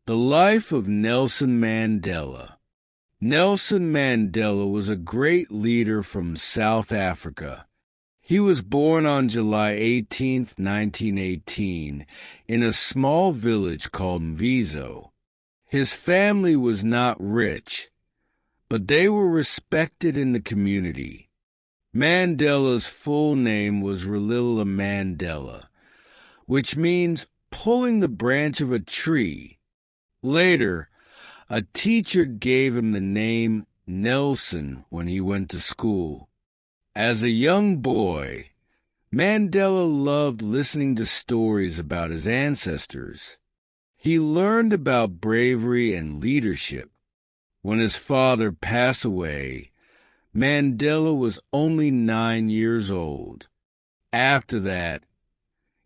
The life of Nelson Mandela. Nelson Mandela was a great leader from South Africa. He was born on July 18, 1918, in a small village called Mvizo. His family was not rich, but they were respected in the community. Mandela's full name was Raleigh Mandela, which means pulling the branch of a tree. Later, a teacher gave him the name Nelson when he went to school. As a young boy, Mandela loved listening to stories about his ancestors. He learned about bravery and leadership. When his father passed away, Mandela was only 9 years old. After that,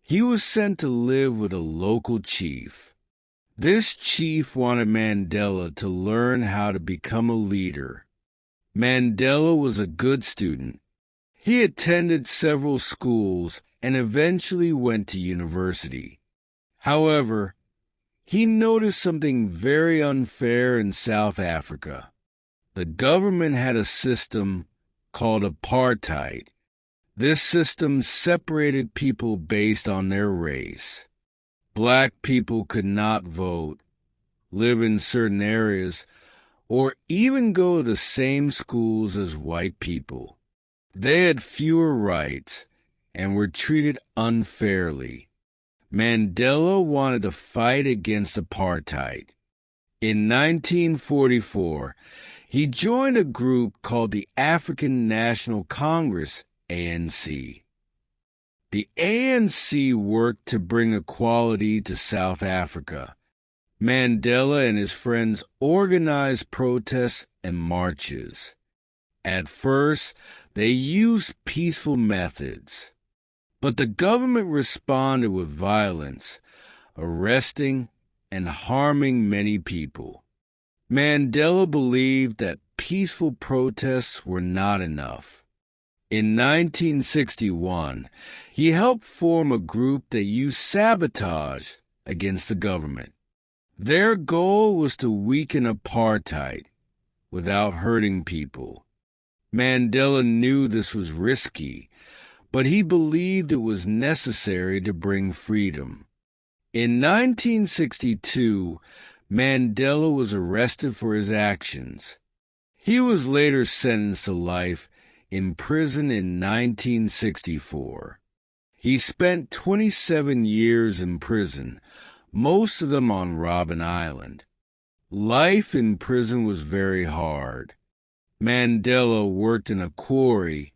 he was sent to live with a local chief. This chief wanted Mandela to learn how to become a leader. Mandela was a good student. He attended several schools and eventually went to university. However, he noticed something very unfair in South Africa. The government had a system called apartheid. This system separated people based on their race. Black people could not vote, live in certain areas, or even go to the same schools as white people. They had fewer rights and were treated unfairly. Mandela wanted to fight against apartheid. In 1944, he joined a group called the African National Congress, ANC. The ANC worked to bring equality to South Africa. Mandela and his friends organized protests and marches. At first, they used peaceful methods, but the government responded with violence, arresting and harming many people. Mandela believed that peaceful protests were not enough. In 1961, he helped form a group that used sabotage against the government. Their goal was to weaken apartheid without hurting people. Mandela knew this was risky, but he believed it was necessary to bring freedom. In 1962, Mandela was arrested for his actions. He was later sentenced to life in prison in 1964. He spent 27 years in prison, most of them on Robben Island. Life in prison was very hard. Mandela worked in a quarry,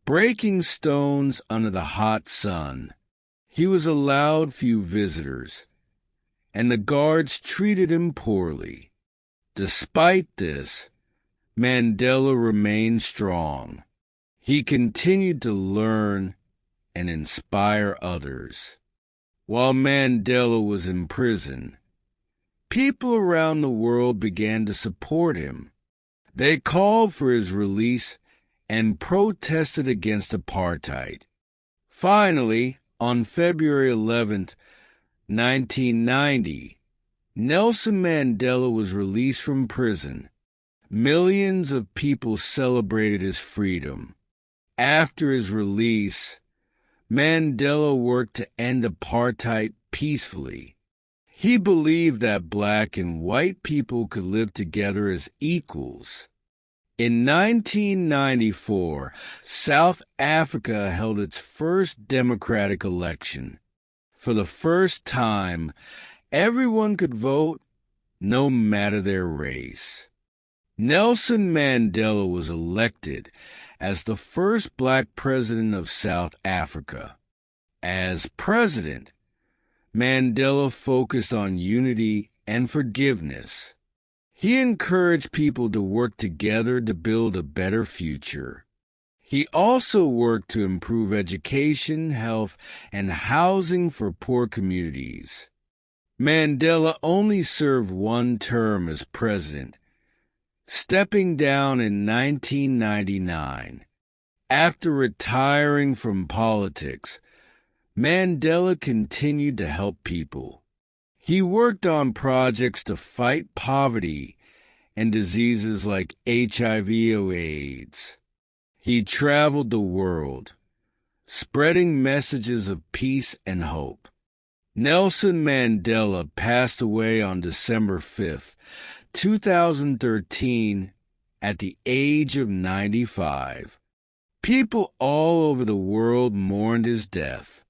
breaking stones under the hot sun. He was allowed few visitors, and the guards treated him poorly. Despite this, Mandela remained strong. He continued to learn and inspire others. While Mandela was in prison, people around the world began to support him. They called for his release and protested against apartheid. Finally, on February 11, 1990, Nelson Mandela was released from prison. Millions of people celebrated his freedom. After his release, Mandela worked to end apartheid peacefully. He believed that black and white people could live together as equals. In 1994, South Africa held its first democratic election. For the first time, everyone could vote, no matter their race. Nelson Mandela was elected as the first black president of South Africa. As president, Mandela focused on unity and forgiveness. He encouraged people to work together to build a better future. He also worked to improve education, health, and housing for poor communities. Mandela only served one term as president, stepping down in 1999. After retiring from politics, Mandela continued to help people. He worked on projects to fight poverty and diseases like HIV or AIDS. He traveled the world, spreading messages of peace and hope. Nelson Mandela passed away on December 5th, 2013, at the age of 95. People all over the world mourned his death.